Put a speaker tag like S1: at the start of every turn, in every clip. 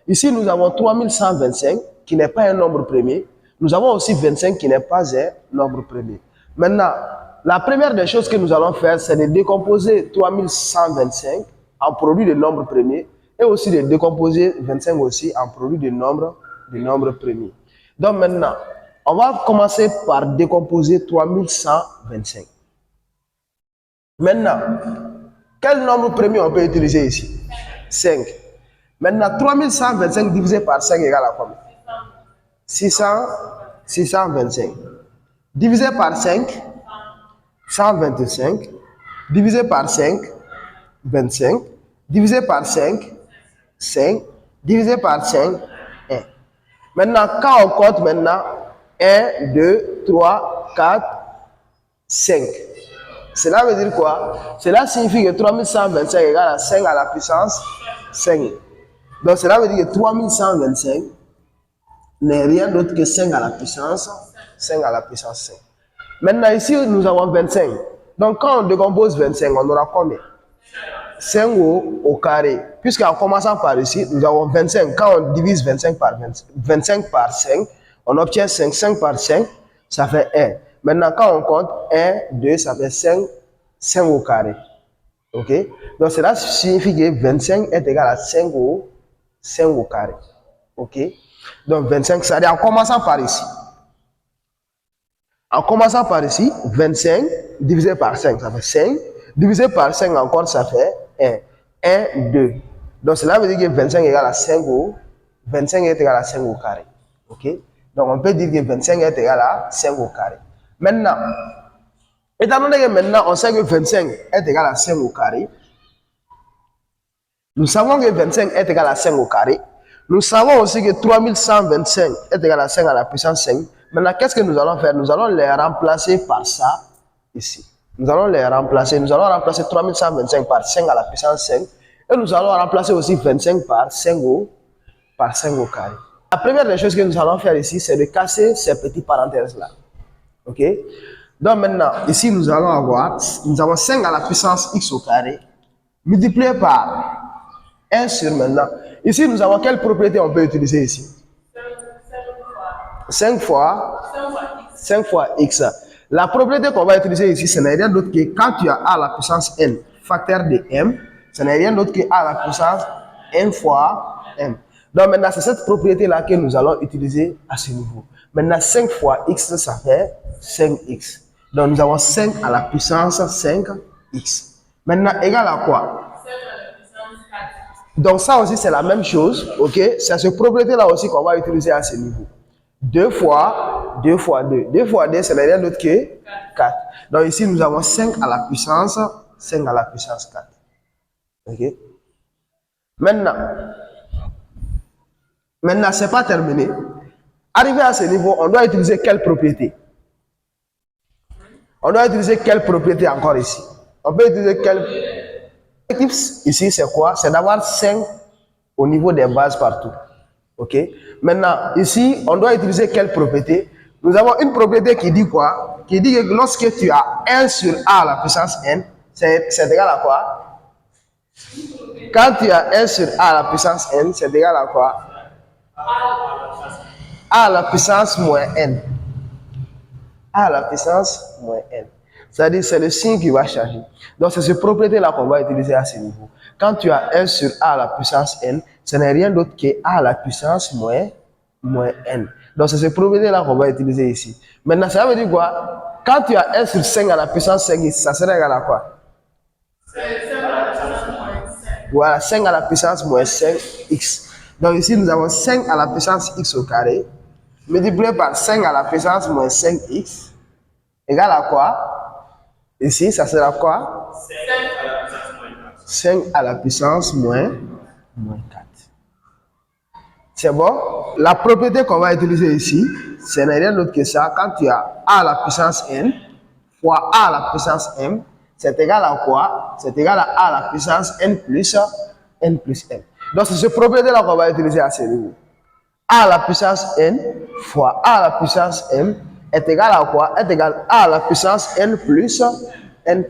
S1: Ici, nous avons 3125 qui n'est pas un nombre premier. Nous avons aussi 25 qui n'est pas un nombre premier. Maintenant, la première des choses que nous allons faire, c'est de décomposer 3125 en produit de nombres premiers et aussi de décomposer 25 aussi en produit de nombres premiers. Donc maintenant, on va commencer par décomposer 3125. Maintenant, quel nombre premier on peut utiliser ici? 5. Maintenant, 3125 divisé par 5 égale à combien? 625. Divisé par 5, 125. Divisé par 5, 25. Divisé par 5, 5. Divisé par 5, 1. Maintenant, quand on compte maintenant, 1, 2, 3, 4, 5. Cela veut dire quoi? Cela signifie que 3125 égale à 5 à la puissance 5. Donc cela veut dire que 3125 n'est rien d'autre que 5 à la puissance 5 à la puissance 5. Maintenant ici nous avons 25. Donc quand on décompose 25, on aura combien? 5 au carré. Puisqu'en commençant par ici, nous avons 25. Quand on divise 25 par 5, on obtient 5. 5 par 5, ça fait 1. Maintenant, quand on compte 1, 2, ça fait 5, 5 au carré. Ok? Donc, cela signifie que 25 est égal à 5 au carré. Ok? Donc, 25, ça veut dire en commençant par ici. En commençant par ici, 25 divisé par 5, ça fait 5. Divisé par 5 encore, ça fait 1. 1, 2. Donc, cela veut dire que 25 est égal à 5 25 est égal à 5 au carré. Ok? Donc, on peut dire que 25 est égal à 5 au carré. Maintenant, étant donné que maintenant on sait que 25 est égal à 5 au carré, nous savons que 25 est égal à 5 au carré, nous savons aussi que 3125 est égal à 5 à la puissance 5. Maintenant, qu'est-ce que nous allons faire? Nous allons les remplacer par ça ici. Nous allons remplacer 3125 par 5 à la puissance 5 et nous allons remplacer aussi 25 par 5 au carré. La première des choses que nous allons faire ici, c'est de casser ces petites parenthèses-là. Ok? Donc maintenant, ici nous avons 5 à la puissance x au carré multiplié par 1 sur maintenant. Ici nous avons quelle propriété on peut utiliser ici? 5 fois x. La propriété qu'on va utiliser ici, ce n'est rien d'autre que quand tu as a à la puissance n facteur de m, ce n'est rien d'autre que a à la puissance n fois m. Donc maintenant, c'est cette propriété-là que nous allons utiliser à ce niveau. Maintenant, 5 fois x, ça fait 5x. Donc nous avons 5 à la puissance 5x. Maintenant, égal à quoi? Donc ça aussi, c'est la même chose. Ok? C'est cette propriété-là aussi qu'on va utiliser à ce niveau. 2 fois 2 fois 2. 2 fois 2, ce n'est rien d'autre que 4. Donc ici, nous avons 5 à la puissance 4. Ok? Maintenant, ce n'est pas terminé. Arrivé à ce niveau, on doit utiliser quelle propriété? On doit utiliser quelle propriété encore ici? On peut utiliser quelle... Ici, c'est quoi? C'est d'avoir 5 au niveau des bases partout. Ok? Maintenant, ici, on doit utiliser quelle propriété? Nous avons une propriété qui dit quoi? Qui dit que lorsque tu as 1 sur a à la puissance n, c'est égal à quoi? Quand tu as 1 sur a à la puissance n, c'est égal à quoi? A à la puissance moins n. A à la puissance moins n. C'est-à-dire, c'est le signe qui va changer. Donc, c'est cette propriété-là qu'on va utiliser à ce niveau. Quand tu as 1 sur a à la puissance n, ce n'est rien d'autre que a à la puissance moins n. Donc, c'est cette propriété-là qu'on va utiliser ici. Maintenant, ça veut dire quoi? Quand tu as 1 sur 5 à la puissance 5x, ça sera égal à quoi? Voilà, 5 à la puissance moins 5x. Donc, ici, nous avons 5 à la puissance x au carré multiplié par 5 à la puissance moins 5x égale à quoi? Ici, ça sera quoi? 5 à la puissance moins 4. C'est bon? La propriété qu'on va utiliser ici, ce n'est rien d'autre que ça. Quand tu as a à la puissance n fois a à la puissance m, c'est égal à quoi? C'est égal à a à la puissance n plus m. Donc, c'est cette propriété-là qu'on va utiliser à ce niveau. A à la puissance n fois a à la puissance m est égal à quoi? Est égal à a à la puissance n plus m.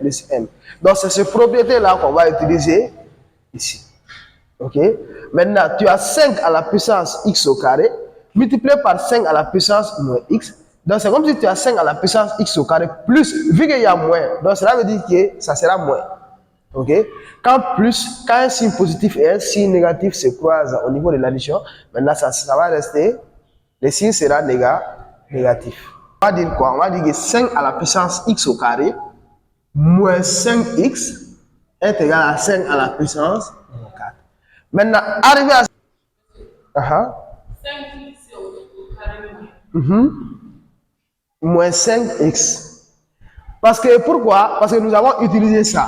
S1: Donc, c'est cette propriété-là qu'on va utiliser ici. Ok? Maintenant, tu as 5 à la puissance x au carré multiplié par 5 à la puissance moins x. Donc, c'est comme si tu as 5 à la puissance x au carré plus, vu qu'il y a moins, donc cela veut dire que ça sera moins. Ok? Quand un signe positif et un signe négatif se croisent au niveau de l'addition, maintenant ça va rester, le signe sera négatif. On va dire quoi? On va dire que 5 à la puissance x au carré moins 5x est égal à 5 à la puissance moins 4. Maintenant, arrivé à... moins 5x. Parce que, pourquoi? Parce que nous avons utilisé ça.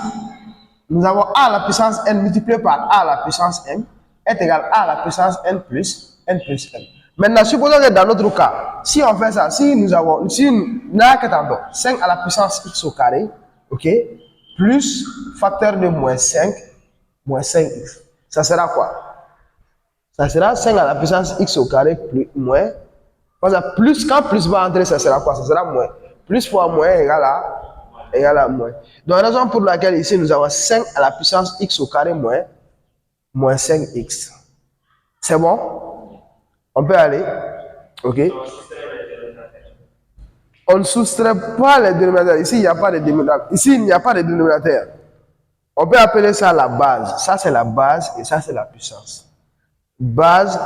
S1: Nous avons a à la puissance n multiplié par a à la puissance n est égal à la puissance n plus n. Maintenant, supposons que dans notre cas, si on fait ça, si nous avons 5 à la puissance x au carré, ok, plus facteur de moins 5x, ça sera quoi? Ça sera 5 à la puissance x au carré plus moins. Plus, quand plus va entrer, ça sera quoi? Ça sera moins. Plus fois moins égale à moins. Donc, la raison pour laquelle ici nous avons 5 à la puissance x au carré moins 5x. C'est bon? On peut aller? Ok? On ne soustrait pas les dénominateurs. Ici, il n'y a pas de dénominateur. Ici, il n'y a pas de dénominateur. On peut appeler ça la base. Ça, c'est la base et ça, c'est la puissance. Base,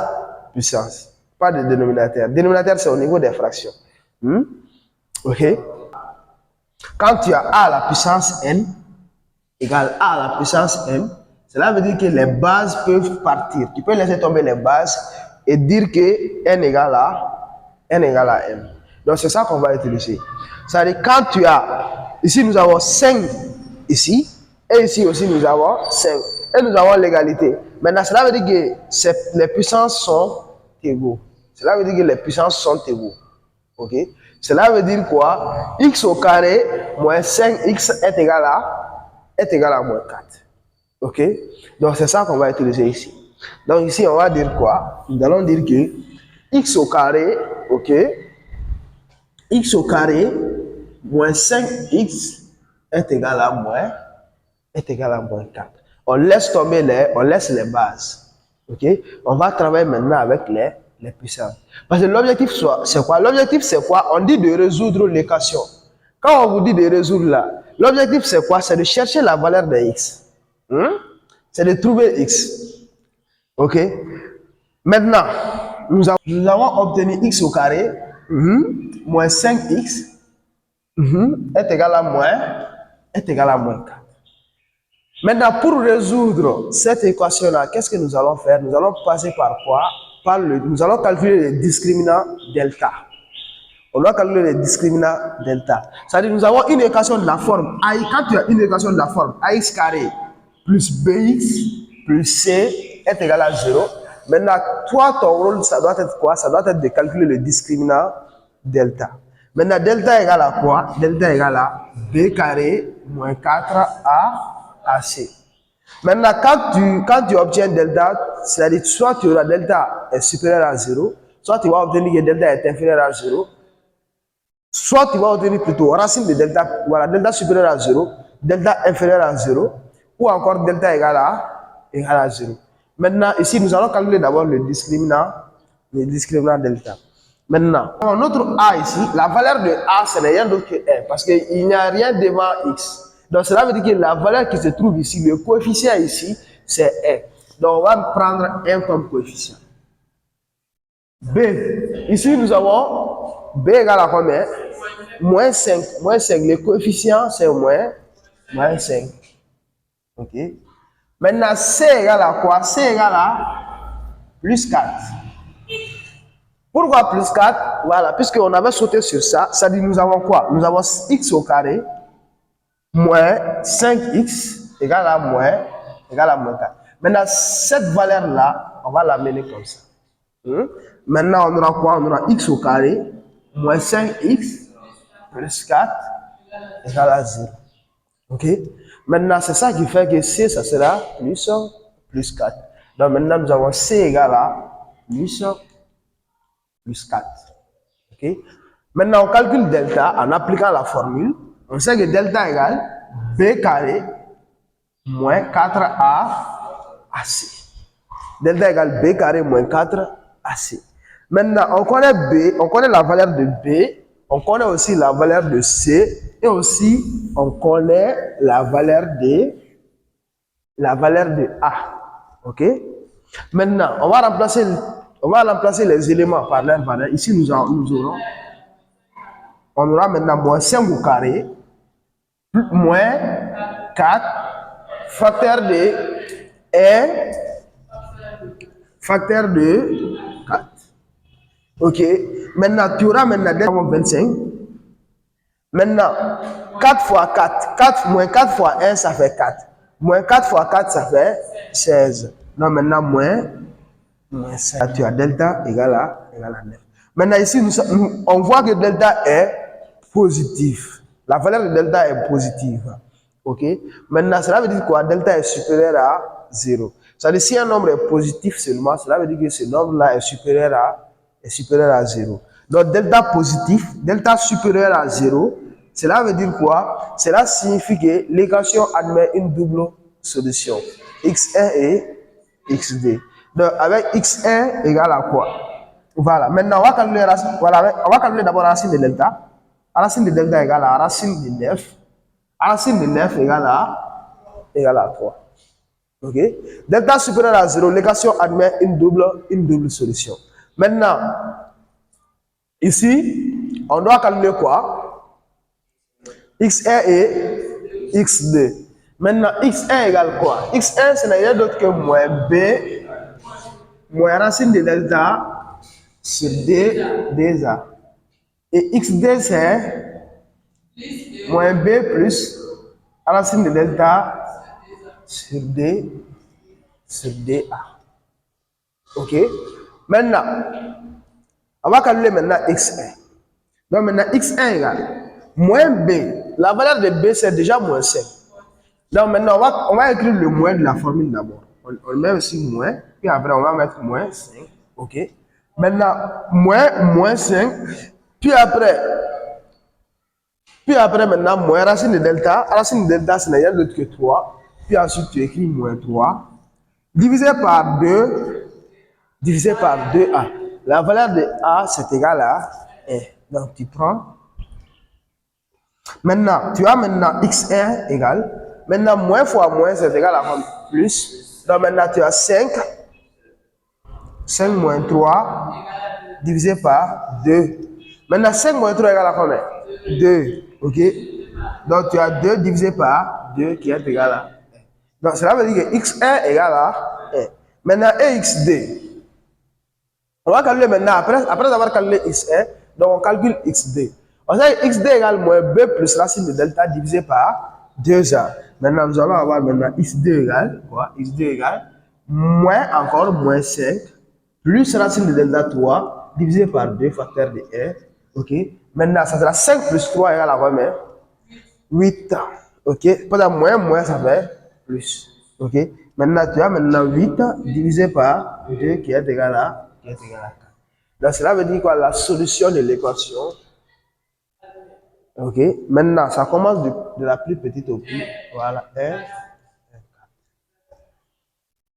S1: puissance. Pas de dénominateur. Dénominateur, c'est au niveau des fractions. Ok? Quand tu as a à la puissance n égale a à la puissance m, cela veut dire que les bases peuvent partir. Tu peux laisser tomber les bases et dire que n égale à m. Donc, c'est ça qu'on va utiliser. C'est-à-dire, quand tu as... Ici, nous avons 5 ici. Et ici aussi, nous avons 5. Et nous avons l'égalité. Maintenant, cela veut dire que les puissances sont égaux. Cela veut dire que les puissances sont égaux. Ok? Cela veut dire quoi? X au carré moins 5x est égal à moins 4. Ok? Donc, c'est ça qu'on va utiliser ici. Donc, ici, on va dire quoi? Nous allons dire que x au carré, ok? X au carré moins 5x est égal à moins 4. On laisse tomber les bases. Ok? On va travailler maintenant avec les puissances. Parce que l'objectif, c'est quoi? L'objectif, c'est quoi? On dit de résoudre l'équation. Quand on vous dit de résoudre là, l'objectif, c'est quoi? C'est de chercher la valeur de x. C'est de trouver x. Ok? Maintenant, nous avons obtenu x au carré moins 5x est égal à moins 4. Maintenant, pour résoudre cette équation-là, qu'est-ce que nous allons faire? Nous allons passer par quoi? Nous allons calculer le discriminant delta. On doit calculer le discriminant delta. C'est-à-dire, nous avons une équation de la forme a. Quand tu as une équation de la forme ax carré plus bx plus c est égal à 0, maintenant, toi, ton rôle, ça doit être quoi? Ça doit être de calculer le discriminant delta. Maintenant, delta égale à quoi? Delta égale à b carré moins 4a AC. Maintenant, quand tu obtiens delta, c'est-à-dire soit tu auras delta est supérieur à 0, soit tu vas obtenir que delta est inférieur à 0, soit tu vas obtenir plutôt racine de delta, voilà, delta supérieur à 0, delta inférieur à 0, ou encore delta égal à 0. Maintenant, ici, nous allons calculer d'abord le discriminant delta. Maintenant, notre a ici, la valeur de a, ce n'est rien d'autre que 1, parce qu'il n'y a rien devant x. Donc, cela veut dire que la valeur qui se trouve ici, le coefficient ici, c'est 1. Donc, on va prendre 1 comme coefficient. B. Ici, nous avons B égale à combien? Moins 5. Moins 5. Le coefficient, c'est moins 5. Ok. Maintenant, C égale à quoi? C égale à plus 4. Pourquoi plus 4? Voilà, puisqu'on avait sauté sur ça, ça dit nous avons quoi? Nous avons x au carré moins 5x égale à moins 4. Maintenant, cette valeur-là, on va l'amener comme ça. Maintenant, on aura quoi? On aura x au carré moins 5x plus 4 égale à 0. Ok? Maintenant, c'est ça qui fait que C, ça sera plus 4. Donc, maintenant, nous avons C égale à plus 4. Ok? Maintenant, on calcule delta en appliquant la formule. On sait que delta égale b carré moins 4a AC. Delta égale B carré moins 4AC. Maintenant, on connaît B, on connaît la valeur de B, on connaît aussi la valeur de C, et aussi on connaît la valeur de A. Ok? Maintenant, on va remplacer les éléments par leur valeur. Ici, on aura maintenant moins 5 au carré, moins 4, facteur de 1, facteur de 4. Ok? Maintenant, tu auras maintenant 25. Maintenant, 4 fois 4, 4 moins 4 fois 1, ça fait 4. Moins 4 fois 4, ça fait 16. Donc maintenant, moins 5. Tu as delta égale à 9. Maintenant, ici, on voit que delta est positif. La valeur de delta est positive. Ok? Maintenant, cela veut dire quoi? Delta est supérieur à 0. C'est-à-dire, si un nombre est positif seulement, cela veut dire que ce nombre-là est supérieur à 0. Donc, delta positif, delta supérieur à 0, cela veut dire quoi? Cela signifie que l'équation admet une double solution. x1 et xd. Donc, avec x1 égale à quoi? Voilà. Maintenant, on va calculer d'abord la racine de delta. La racine de delta égale à racine de 9. Racine de 9 égale à 3. Ok? Delta supérieur à 0, l'équation admet une double solution. Maintenant, ici, on doit calculer quoi? x1 et x2. Maintenant, x1 égale quoi? x1, ce n'est rien d'autre que moins b, moins racine de delta sur d, dA. Et x2, c'est moins b plus racine de delta sur d, sur dA. Ok? Maintenant, on va calculer maintenant x1. Donc maintenant, x1 égale moins b. La valeur de b, c'est déjà moins 5. Donc maintenant, on va écrire le moins de la formule d'abord. On met aussi moins, puis après, on va mettre moins 5. Ok? Maintenant, moins 5, puis après, maintenant, moins racine de delta. Racine de delta, ce n'est rien d'autre que 3. Puis ensuite, tu écris moins 3. Divisé par 2, divisé par 2a. La valeur de a, c'est égal à 1. Donc, tu prends. Maintenant, tu as maintenant x1 égale. Maintenant, moins fois moins, c'est égal à plus. Donc, maintenant, tu as 5. 5 moins 3 divisé par 2. Maintenant, 5 moins 3 égale à combien? 2. Ok? Donc, tu as 2 divisé par 2 qui est égal à 1. Donc, cela veut dire que x1 égale à 1. Maintenant, et x2. On va calculer maintenant, après avoir calculé x1, donc on calcule x2. On sait que x2 égale moins b plus racine de delta divisé par 2a. Maintenant, nous allons avoir maintenant x2 égale quoi? X2 égale moins encore moins 5 plus racine de delta 3 divisé par 2 facteur de 1. Ok? Maintenant, ça sera 5 plus 3 égale à combien? 8. Ok? Pendant moins, ça fait plus. Ok? Maintenant, tu as maintenant 8 divisé par 2 qui est égal à 4. Donc, cela veut dire quoi? La solution de l'équation. Ok? Maintenant, ça commence de la plus petite au plus. Voilà. 1.